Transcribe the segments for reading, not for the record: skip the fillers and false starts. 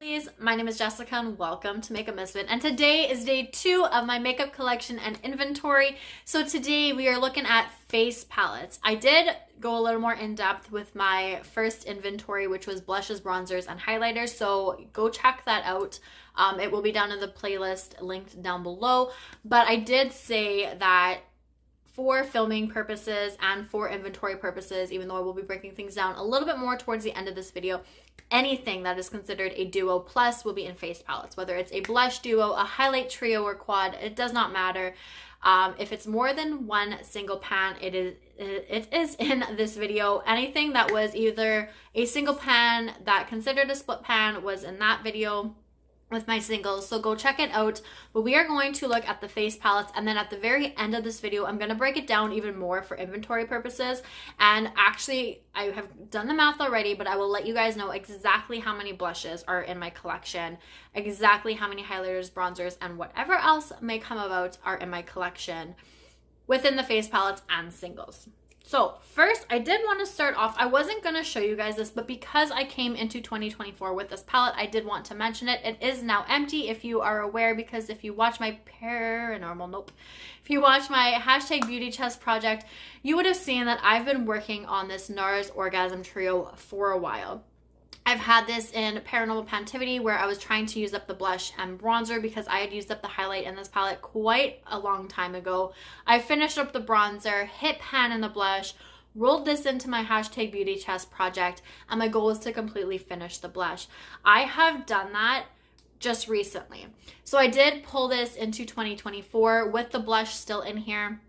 My name is Jessica and welcome to Makeup.misfit, and today is day 2 of my makeup collection and inventory. So today we are looking at face palettes. I did go a little more in depth with my first inventory, which was blushes, bronzers, and highlighters, so go check that out. It will be down in the playlist linked down below, but I did say that for filming purposes and for inventory purposes, even though I will be breaking things down a little bit more towards the end of this video, anything that is considered a duo plus will be in face palettes, whether it's a blush duo, a highlight trio, or quad. It does not matter. If it's more than one single pan, it is in this video. Anything that was either a single pan that considered a split pan was in that video with my singles, so go check it out. But we are going to look at the face palettes, and then at the very end of this video I'm going to break it down even more for inventory purposes. And actually, I have done the math already, but I will let you guys know exactly how many blushes are in my collection, exactly how many highlighters, bronzers, and whatever else may come about are in my collection within the face palettes and singles. So first, I did want to start off, I wasn't going to show you guys this, but because I came into 2024 with this palette, I did want to mention it. It is now empty, if you are aware, because if you watch my if you watch my #BeautyChest project, you would have seen that I've been working on this NARS Orgasm Trio for a while. I've had this in Paranormal Pantivity, where I was trying to use up the blush and bronzer because I had used up the highlight in this palette quite a long time ago. I finished up the bronzer, hit pan in the blush, rolled this into my #BeautyChest project, and my goal is to completely finish the blush. I have done that just recently. So I did pull this into 2024 with the blush still in here.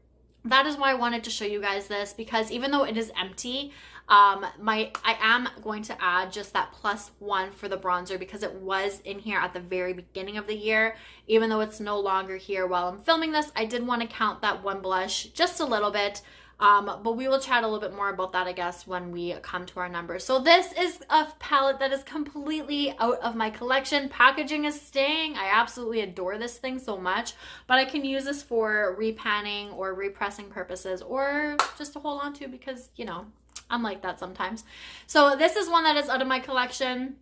That is why I wanted to show you guys this, because even though it is empty, I am going to add just that +1 for the bronzer because it was in here at the very beginning of the year. Even though it's no longer here while I'm filming this, I did want to count that one blush just a little bit. But we will chat a little bit more about that, I guess, when we come to our numbers. So this is a palette that is completely out of my collection. Packaging is staying. I absolutely adore this thing so much, but I can use this for repanning or repressing purposes, or just to hold on to because, you know, I'm like that sometimes. So this is one that is out of my collection,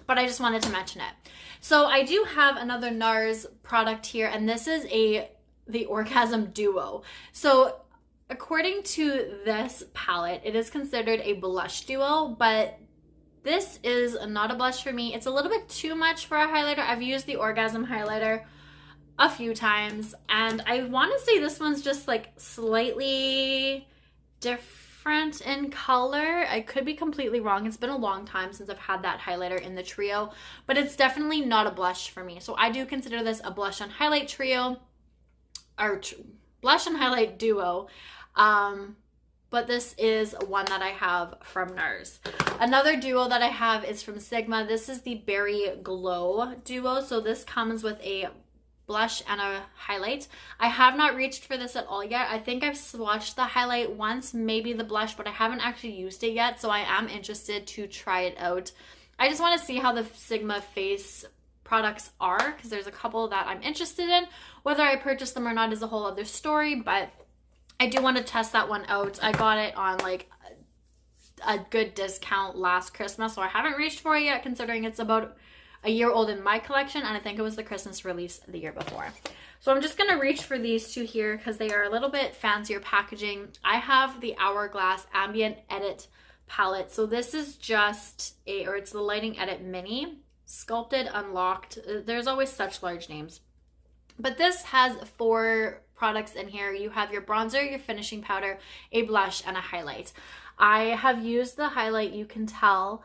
but I just wanted to mention it. So I do have another NARS product here, and this is the Orgasm Duo. So according to this palette, it is considered a blush duo, but this is not a blush for me. It's a little bit too much for a highlighter. I've used the Orgasm highlighter a few times, and I want to say this one's just like slightly different in color. I could be completely wrong. It's been a long time since I've had that highlighter in the trio, but it's definitely not a blush for me. So I do consider this a blush and highlight trio, or blush and highlight duo. But this is one that I have from NARS. Another duo that I have is from Sigma. This is the Berry Glow duo. So this comes with a blush and a highlight. I have not reached for this at all yet. I think I've swatched the highlight once, maybe the blush, but I haven't actually used it yet, so I am interested to try it out. I just want to see how the Sigma face products are, because there's a couple that I'm interested in. Whether I purchase them or not is a whole other story, but I do want to test that one out. I got it on like a good discount last Christmas, so I haven't reached for it yet, considering it's about a year old in my collection, and I think it was the Christmas release the year before. So I'm just going to reach for these two here because they are a little bit fancier packaging. I have the Hourglass Ambient Edit palette. So this is just it's the Lighting Edit Mini, Sculpted Unlocked. There's always such large names. But this has 4 products in here. You have your bronzer, your finishing powder, a blush, and a highlight. I have used the highlight, you can tell.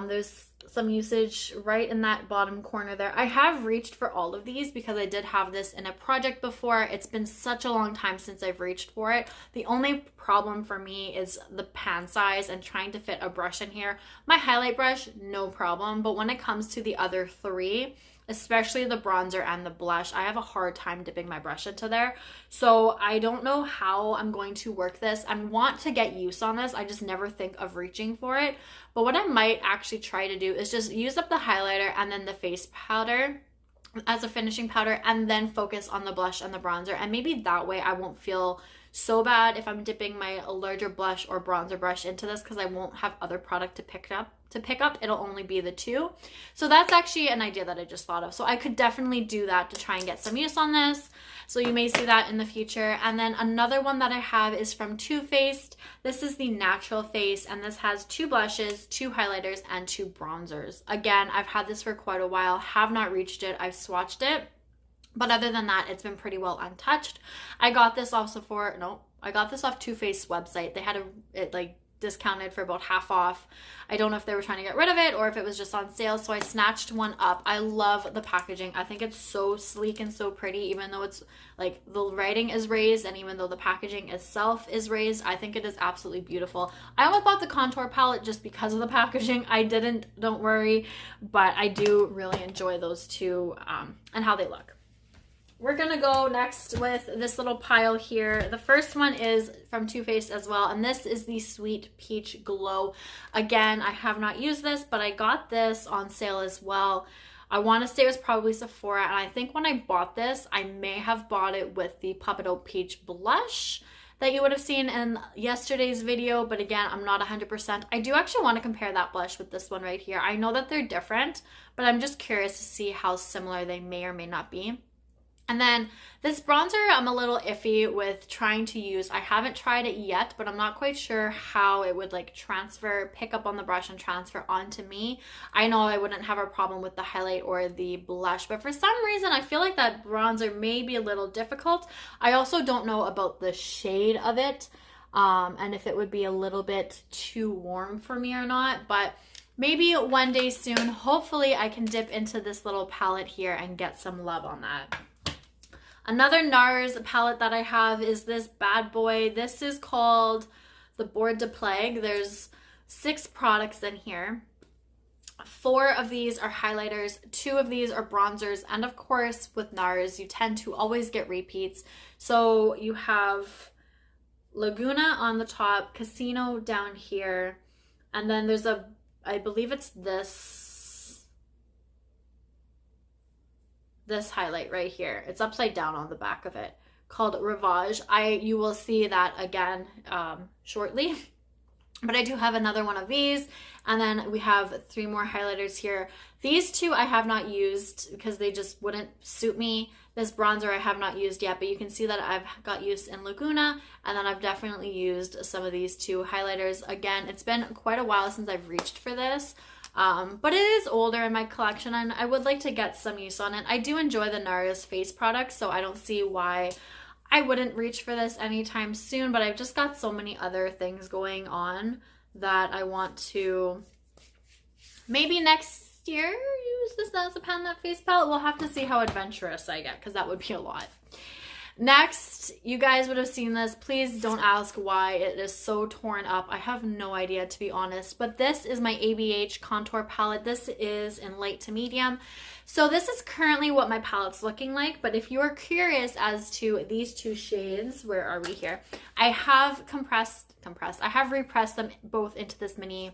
There's some usage right in that bottom corner there. I have reached for all of these because I did have this in a project before. It's been such a long time since I've reached for it. The only problem for me is the pan size and trying to fit a brush in here. My highlight brush, no problem, but when it comes to the other 3, especially the bronzer and the blush, I have a hard time dipping my brush into there. So I don't know how I'm going to work this. I want to get use on this. I just never think of reaching for it. But what I might actually try to do is just use up the highlighter and then the face powder as a finishing powder, and then focus on the blush and the bronzer. And maybe that way I won't feel so bad if I'm dipping my larger blush or bronzer brush into this, because I won't have other product to to pick up, it'll only be the 2. So that's actually an idea that I just thought of. So I could definitely do that to try and get some use on this. So you may see that in the future. And then another one that I have is from Too Faced. This is the Natural Face, and this has 2 blushes, 2 highlighters, and 2 bronzers. Again, I've had this for quite a while, have not reached it. I've swatched it, but other than that, it's been pretty well untouched. I got this off I got this off Too Faced's website. They had it like discounted for about half off. I don't know if they were trying to get rid of it or if it was just on sale, so I snatched one up. I love the packaging. I think it's so sleek and so pretty, even though it's like the writing is raised and even though the packaging itself is raised. I think it is absolutely beautiful. I almost bought the contour palette just because of the packaging. I didn't, don't worry, but I do really enjoy those two and how they look. We're gonna go next with this little pile here. The first one is from Too Faced as well, and this is the Sweet Peach Glow. Again, I have not used this, but I got this on sale as well. I want to say it was probably Sephora, and I think when I bought this, I may have bought it with the Puppet Out Peach blush that you would have seen in yesterday's video, but again, I'm not 100%. I do actually want to compare that blush with this one right here. I know that they're different, but I'm just curious to see how similar they may or may not be. And then this bronzer, I'm a little iffy with trying to use. I haven't tried it yet, but I'm not quite sure how it would like pick up on the brush and transfer onto me. I know I wouldn't have a problem with the highlight or the blush, but for some reason, I feel like that bronzer may be a little difficult. I also don't know about the shade of it, and if it would be a little bit too warm for me or not, but maybe one day soon, hopefully I can dip into this little palette here and get some love on that. Another NARS palette that I have is this bad boy. This is called the Board de Plague. There's 6 products in here. 4 of these are highlighters, 2 of these are bronzers, and of course with NARS you tend to always get repeats. So you have Laguna on the top, Casino down here, and then there's I believe it's this highlight right here. It's upside down on the back of it, called Rivage. You will see that again shortly. But I do have another one of these, and then we have 3 more highlighters here. These 2 I have not used because they just wouldn't suit me. This bronzer I have not used yet, but you can see that I've got use in Laguna, and then I've definitely used some of these 2 highlighters. Again, it's been quite a while since I've reached for this. But it is older in my collection and I would like to get some use on it. I do enjoy the NARS face products, so I don't see why I wouldn't reach for this anytime soon, but I've just got so many other things going on that I want to maybe next year use this as a pan that face palette. We'll have to see how adventurous I get because that would be a lot. Next, you guys would have seen this. Please don't ask why it is so torn up. I have no idea, to be honest, but this is my ABH contour palette. This is in light to medium. So this is currently what my palette's looking like, but if you're curious as to these 2 shades, where are we here? I have I have repressed them both into this mini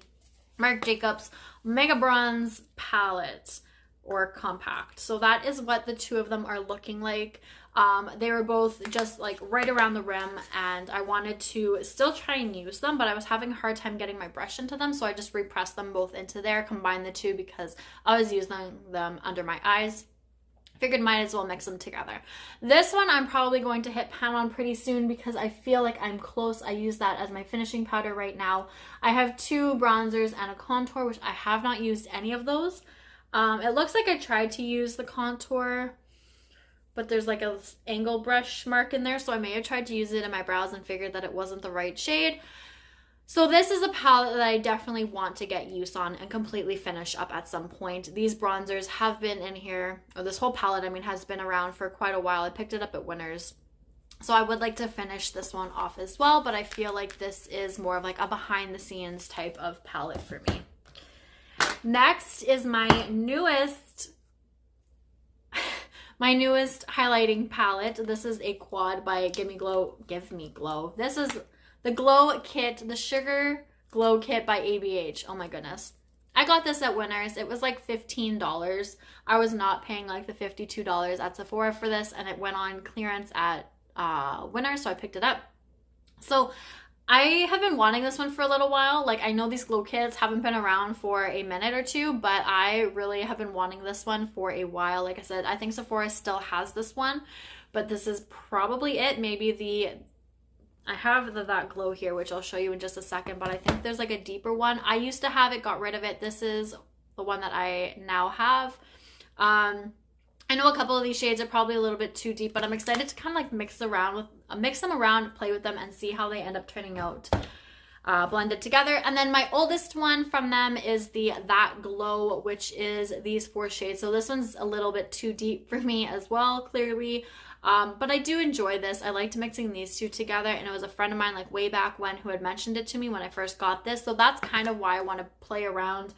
Marc Jacobs Mega Bronze palette or compact. So that is what the 2 of them are looking like. They were both just like right around the rim, and I wanted to still try and use them, but I was having a hard time getting my brush into them, so I just repressed them both into there, combined the 2 because I was using them under my eyes. Figured might as well mix them together. This one I'm probably going to hit pan on pretty soon because I feel like I'm close. I use that as my finishing powder right now. I have 2 bronzers and a contour, which I have not used any of those. It looks like I tried to use the contour, but there's like a angle brush mark in there, so I may have tried to use it in my brows and figured that it wasn't the right shade. So this is a palette that I definitely want to get use on and completely finish up at some point. These bronzers have been in here, or this whole palette, I mean, has been around for quite a while. I picked it up at Winners. So I would like to finish this one off as well, but I feel like this is more of like a behind the scenes type of palette for me. Next is my newest highlighting palette. This is a quad by Give Me Glow. This is the Glow Kit, the Sugar Glow Kit by ABH. Oh my goodness. I got this at Winners. It was like $15. I was not paying like the $52 at Sephora for this, and it went on clearance at Winners, so I picked it up. So I have been wanting this one for a little while. Like, I know these glow kits haven't been around for a minute or two, but I really have been wanting this one for a while. Like I said, I think Sephora still has this one, but this is probably it. Maybe I have That Glow here, which I'll show you in just a second, but I think there's like a deeper one. I used to have it, got rid of it. This is the one that I now have. I know a couple of these shades are probably a little bit too deep, but I'm excited to kind of like mix them around, play with them, and see how they end up turning out blended together. And then my oldest one from them is the That Glow, which is these 4 shades. So this one's a little bit too deep for me as well, clearly. But I do enjoy this. I liked mixing these two together, and it was a friend of mine like way back when who had mentioned it to me when I first got this. So that's kind of why I want to play around.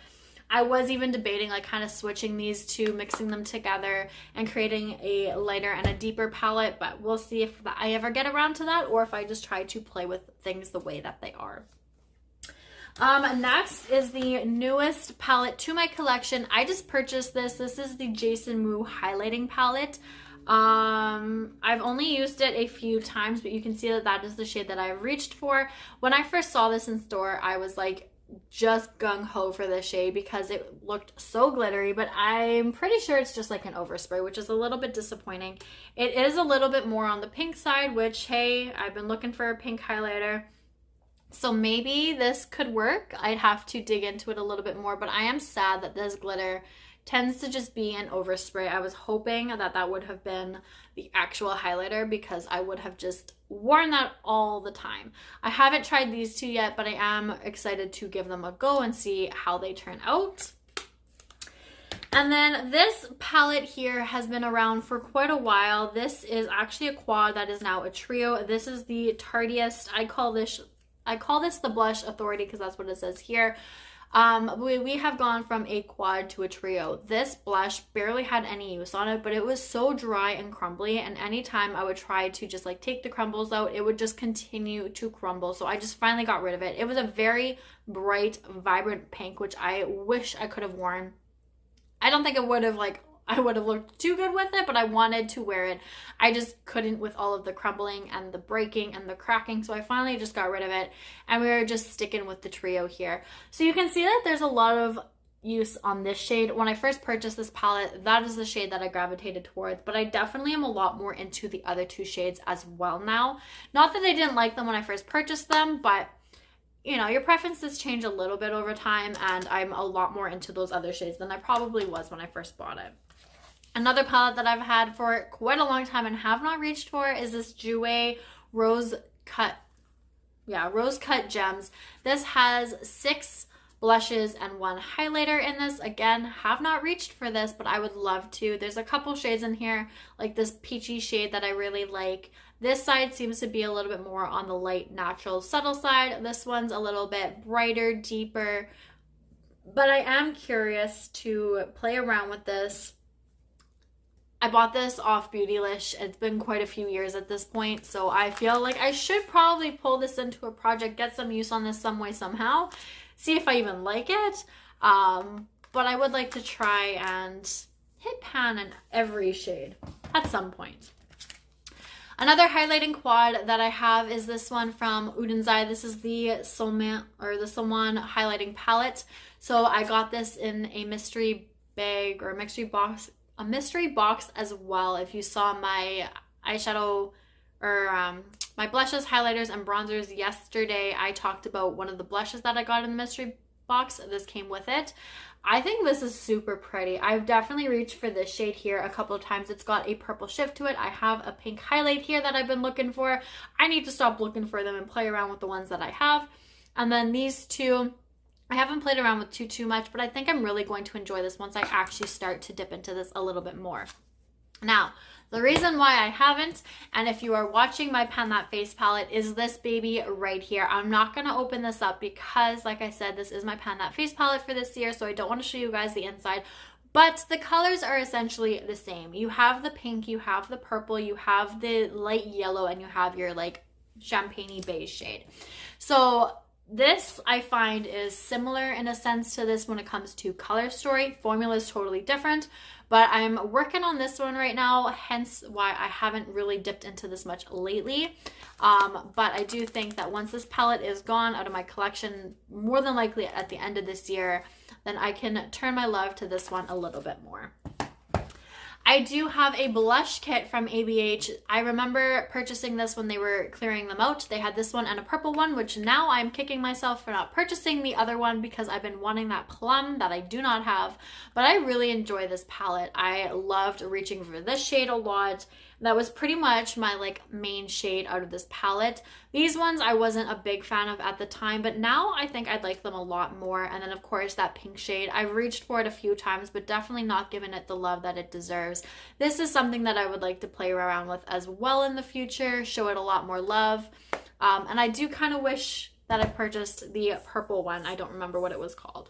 I was even debating like kind of switching these two, mixing them together and creating a lighter and a deeper palette, but we'll see if I ever get around to that or if I just try to play with things the way that they are. Next is the newest palette to my collection. I just purchased this. This is the Jason Wu highlighting palette. I've only used it a few times, but you can see that that is the shade that I reached for. When I first saw this in store, I was like just gung-ho for this shade because it looked so glittery, but I'm pretty sure it's just like an overspray, which is a little bit disappointing. It is a little bit more on the pink side, which, hey, I've been looking for a pink highlighter, so maybe this could work. I'd have to dig into it a little bit more, but I am sad that this glitter tends to just be an overspray. I was hoping that that would have been the actual highlighter because I would have just worn that all the time. I haven't tried these two yet, but I am excited to give them a go and see how they turn out. And then this palette here has been around for quite a while. This is actually a quad that is now a trio. This is the Tardiest. I call this the Blush Authority because that's what it says here. We have gone from a quad to a trio. This blush barely had any use on it, but it was so dry and crumbly, and anytime I would try to just like take the crumbles out, it would just continue to crumble. So I just finally got rid of it. It was a very bright, vibrant pink, which I wish I could have worn. I don't think it would have I would have looked too good with it, but I wanted to wear it. I just couldn't with all of the crumbling and the breaking and the cracking, so I finally just got rid of it, and we were just sticking with the trio here. So you can see that there's a lot of use on this shade. When I first purchased this palette, that is the shade that I gravitated towards, but I definitely am a lot more into the other two shades as well now. Not that I didn't like them when I first purchased them, but you know, your preferences change a little bit over time, and I'm a lot more into those other shades than I probably was when I first bought it. Another palette that I've had for quite a long time and have not reached for is this Jouer Rose Cut Gems. This has 6 blushes and 1 highlighter in this. Again, have not reached for this, but I would love to. There's a couple shades in here, like this peachy shade that I really like. This side seems to be a little bit more on the light, natural, subtle side. This one's a little bit brighter, deeper, but I am curious to play around with this. I bought this off Beautylish. It's been quite a few years at this point, so I feel like I should probably pull this into a project, get some use on this some way, somehow, see if I even like it. But I would like to try and hit pan in every shade at some point. Another highlighting quad that I have is this one from Udenzai. This is the Salmon highlighting palette. So I got this in a mystery bag or a mystery box as well. If you saw my eyeshadow or my blushes, highlighters, and bronzers yesterday, I talked about one of the blushes that I got in the mystery box. This came with it. I think this is super pretty. I've definitely reached for this shade here a couple of times. It's got a purple shift to it. I have a pink highlight here that I've been looking for. I need to stop looking for them and play around with the ones that I have. And then these two, I haven't played around with too much, but I think I'm really going to enjoy this once I actually start to dip into this a little bit more. Now, the reason why I haven't, and if you are watching my Pan That Face palette, is this baby right here. I'm not going to open this up because, like I said, this is my Pan That Face palette for this year, so I don't want to show you guys the inside. But the colors are essentially the same. You have the pink, you have the purple, you have the light yellow, and you have your like champagne-y beige shade. So This I find is similar in a sense to this when it comes to color story. Formula is totally different, but I'm working on this one right now, hence why I haven't really dipped into this much lately. But I do think that once this palette is gone out of my collection, more than likely at the end of this year, then I can turn my love to this one a little bit more. I do have a blush kit from ABH. I remember purchasing this when they were clearing them out. They had this one and a purple one, which now I'm kicking myself for not purchasing the other one because I've been wanting that plum that I do not have. But I really enjoy this palette. I loved reaching for this shade a lot. That was pretty much my like main shade out of this palette. These ones I wasn't a big fan of at the time, but now I think I'd like them a lot more. And then of course that pink shade, I've reached for it a few times, but definitely not given it the love that it deserves. This is something that I would like to play around with as well in the future, show it a lot more love. And I do kind of wish that I purchased the purple one. I don't remember what it was called.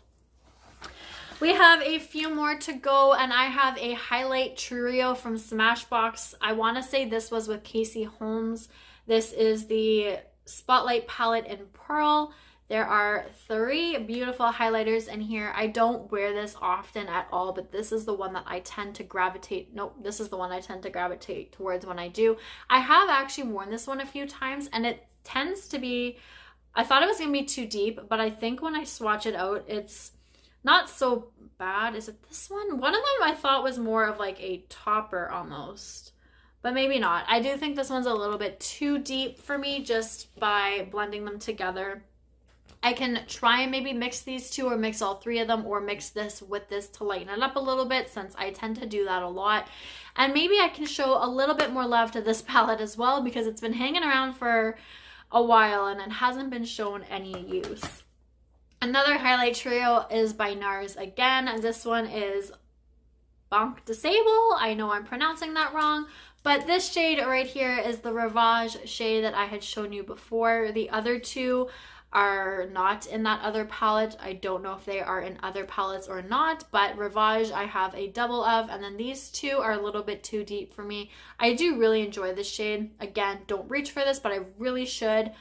We have a few more to go, and I have a highlight trio from Smashbox. I want to say this was with Casey Holmes. This is the Spotlight palette in Pearl. There are 3 beautiful highlighters in here. I don't wear this often at all, but this is the one that I tend to gravitate. Nope, this is the one I tend to gravitate towards when I do. I have actually worn this one a few times, and it tends to be, I thought it was going to be too deep, but I think when I swatch it out, it's not so bad. Is it this one? One of them I thought was more of like a topper almost, but maybe not. I do think this one's a little bit too deep for me just by blending them together. I can try and maybe mix these two or mix all 3 of them or mix this with this to lighten it up a little bit since I tend to do that a lot. And maybe I can show a little bit more love to this palette as well because it's been hanging around for a while and it hasn't been shown any use. Another highlight trio is by NARS again, and this one is Banque de Sable. I know I'm pronouncing that wrong, but this shade right here is the Rivage shade that I had shown you before. The other 2 are not in that other palette. I don't know if they are in other palettes or not, but Rivage I have a double of, and then these 2 are a little bit too deep for me. I do really enjoy this shade. Again, don't reach for this, but I really should.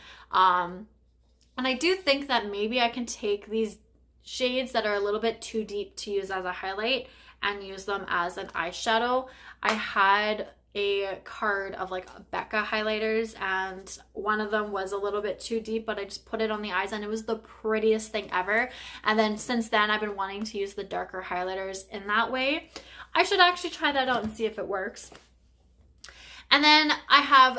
And I do think that maybe I can take these shades that are a little bit too deep to use as a highlight and use them as an eyeshadow. I had a card of like Becca highlighters and one of them was a little bit too deep, but I just put it on the eyes and it was the prettiest thing ever. And then since then I've been wanting to use the darker highlighters in that way. I should actually try that out and see if it works. And then I have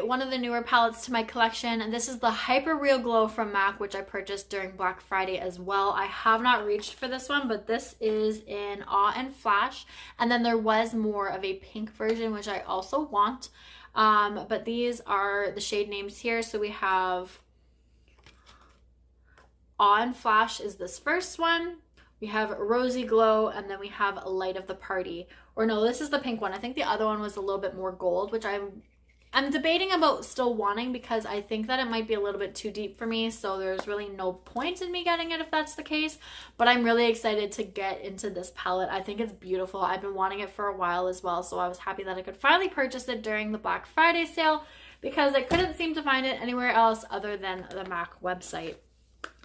one of the newer palettes to my collection, and this is the Hyper Real Glow from MAC, which I purchased during Black Friday as well. I have not reached for this one, but this is in Awe and Flash. And then there was more of a pink version, which I also want. But these are the shade names here. So we have Awe and Flash is this first one. We have Rosy Glow, and then we have Light of the Party. Or no, this is the pink one. I think the other one was a little bit more gold, which I'm debating about still wanting because I think that it might be a little bit too deep for me. So there's really no point in me getting it if that's the case. But I'm really excited to get into this palette. I think it's beautiful. I've been wanting it for a while as well. So I was happy that I could finally purchase it during the Black Friday sale because I couldn't seem to find it anywhere else other than the MAC website.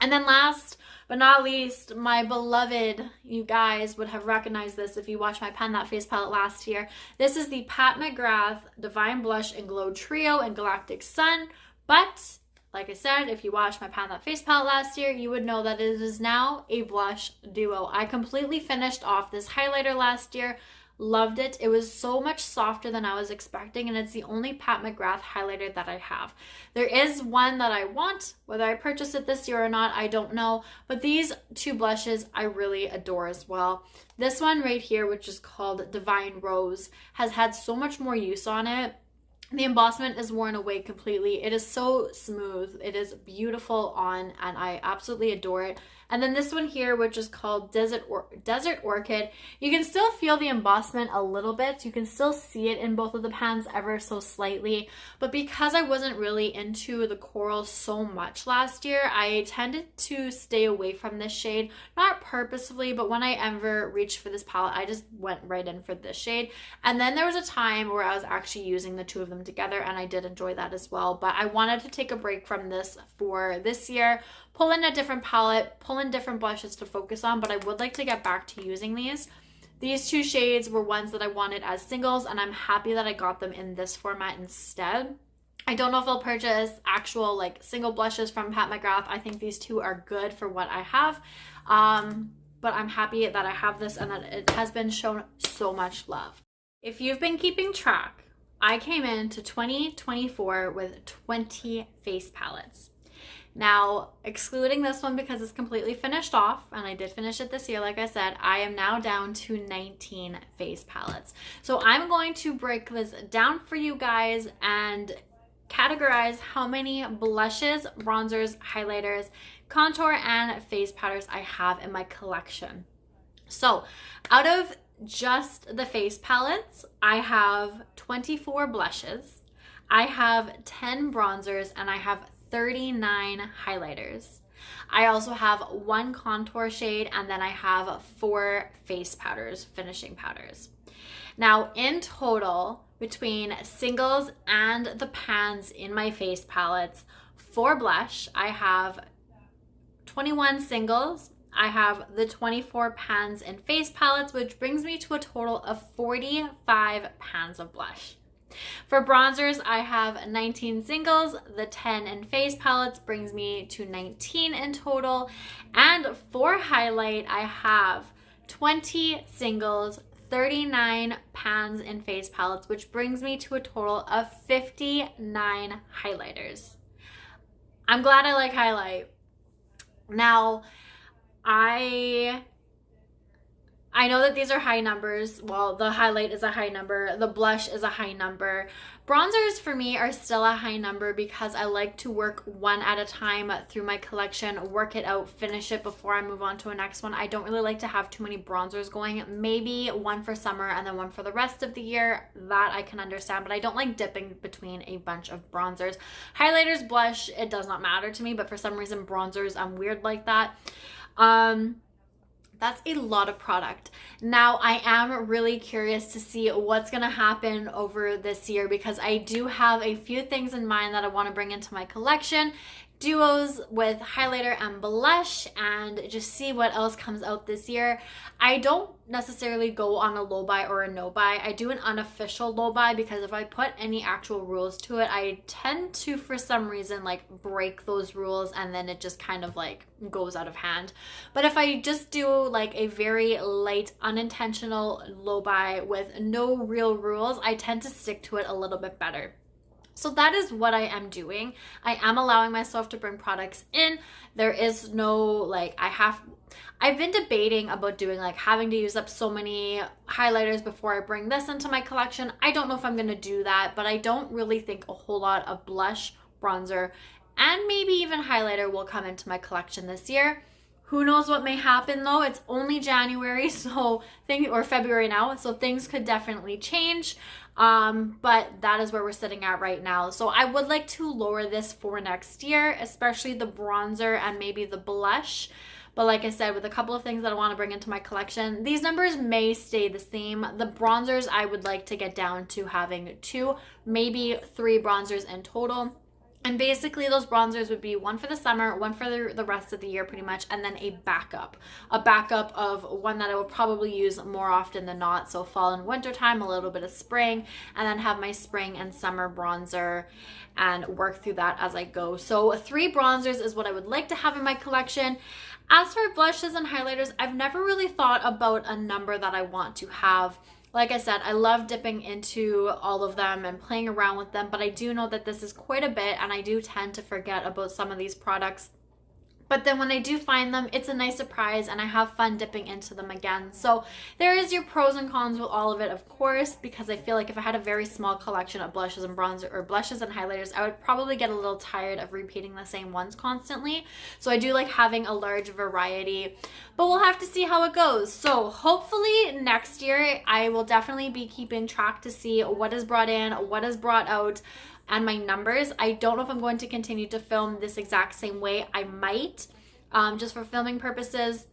And then last but not least, my beloved, you guys would have recognized this if you watched my Pan That Face palette last year. This is the Pat McGrath Divine Blush and Glow Trio in Galactic Sun. But, like I said, if you watched my Pan That Face palette last year, you would know that it is now a blush duo. I completely finished off this highlighter last year. Loved it. It was so much softer than I was expecting, and it's the only Pat McGrath highlighter that I have. There is one that I want. Whether I purchase it this year or not, I don't know. But these 2 blushes I really adore as well. This one right here, which is called Divine Rose, has had so much more use on it. The embossment is worn away completely. It is so smooth. It is beautiful on, and I absolutely adore it. And then this one here, which is called Desert Orchid, you can still feel the embossment a little bit. You can still see it in both of the pans ever so slightly. But because I wasn't really into the coral so much last year, I tended to stay away from this shade. Not purposefully, but when I ever reached for this palette, I just went right in for this shade. And then there was a time where I was actually using the two of them together, and I did enjoy that as well. But I wanted to take a break from this for this year, pull in a different palette, pull in different blushes to focus on, but I would like to get back to using these. These two shades were ones that I wanted as singles, and I'm happy that I got them in this format instead. I don't know if I'll purchase actual like single blushes from Pat McGrath. I think these two are good for what I have, but I'm happy that I have this and that it has been shown so much love. If you've been keeping track, I came into 2024 with 20 face palettes. Now, excluding this one because it's completely finished off, and I did finish it this year, like I said, I am now down to 19 face palettes. So I'm going to break this down for you guys and categorize how many blushes, bronzers, highlighters, contour, and face powders I have in my collection. So out of just the face palettes, I have 24 blushes, I have 10 bronzers, and I have 39 highlighters. I also have one contour shade, and then I have 4 face powders, finishing powders. Now in total, between singles and the pans in my face palettes, for blush, I have 21 singles, I have the 24 pans in face palettes, which brings me to a total of 45 pans of blush. For bronzers, I have 19 singles, the 10 in face palettes brings me to 19 in total, and for highlight, I have 20 singles, 39 pans in face palettes, which brings me to a total of 59 highlighters. I'm glad I like highlight. Now, I know that these are high numbers. Well, the highlight is a high number. The blush is a high number. Bronzers for me are still a high number because I like to work one at a time through my collection, work it out, finish it before I move on to a next one. I don't really like to have too many bronzers going. Maybe one for summer and then one for the rest of the year. That I can understand, but I don't like dipping between a bunch of bronzers. Highlighters, blush, it does not matter to me, but for some reason bronzers, I'm weird like that. That's a lot of product. Now, I am really curious to see what's going to happen over this year because I do have a few things in mind that I want to bring into my collection. Duos with highlighter and blush, and just see what else comes out this year. I don't necessarily go on a low buy or a no buy. I do an unofficial low buy because if I put any actual rules to it, I tend to, for some reason, like break those rules and then it just kind of like goes out of hand. But if I just do like a very light, unintentional low buy with no real rules, I tend to stick to it a little bit better. So that is what I am doing. I am allowing myself to bring products in. There is no like, I've been debating about doing like having to use up so many highlighters before I bring this into my collection. I don't know if I'm going to do that, but I don't really think a whole lot of blush, bronzer, and maybe even highlighter will come into my collection this year. Who knows what may happen though? It's only January, or February now, so things could definitely change. But that is where we're sitting at right now. So I would like to lower this for next year, especially the bronzer and maybe the blush. But like I said, with a couple of things that I want to bring into my collection, these numbers may stay the same. The bronzers, I would like to get down to having 2, maybe 3 bronzers in total. And basically those bronzers would be one for the summer, one for the rest of the year pretty much, and then a backup of one that I would probably use more often than not. So fall and winter time, a little bit of spring, and then have my spring and summer bronzer and work through that as I go. So 3 bronzers is what I would like to have in my collection. As for blushes and highlighters, I've never really thought about a number that I want to have. Like I said, I love dipping into all of them and playing around with them, but I do know that this is quite a bit and I do tend to forget about some of these products But then when I do find them, it's a nice surprise and I have fun dipping into them again. So there is your pros and cons with all of it, of course, because I feel like if I had a very small collection of blushes and bronzer, or blushes and highlighters, I would probably get a little tired of repeating the same ones constantly. So I do like having a large variety, but we'll have to see how it goes. So hopefully next year I will definitely be keeping track to see what is brought in, what is brought out, and my numbers. I don't know if I'm going to continue to film this exact same way. I might, just for filming purposes,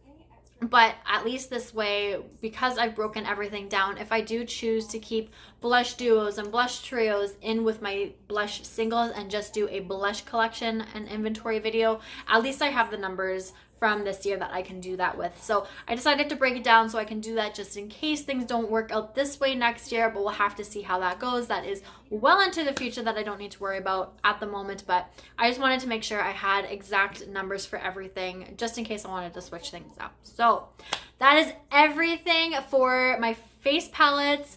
but at least this way, because I've broken everything down, if I do choose to keep blush duos and blush trios in with my blush singles and just do a blush collection and inventory video, at least I have the numbers from this year that I can do that with. So I decided to break it down so I can do that just in case things don't work out this way next year, but we'll have to see how that goes. That is well into the future that I don't need to worry about at the moment, but I just wanted to make sure I had exact numbers for everything just in case I wanted to switch things up. So that is everything for my face palettes.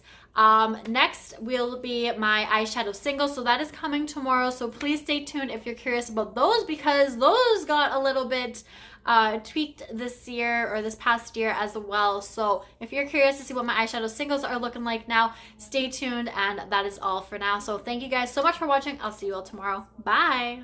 Next will be my eyeshadow singles, so that is coming tomorrow, so please stay tuned if you're curious about those, because those got a little bit tweaked this year, or this past year as well. So if you're curious to see what my eyeshadow singles are looking like now, stay tuned, and that is all for now. So thank you guys so much for watching. I'll see you all tomorrow. Bye.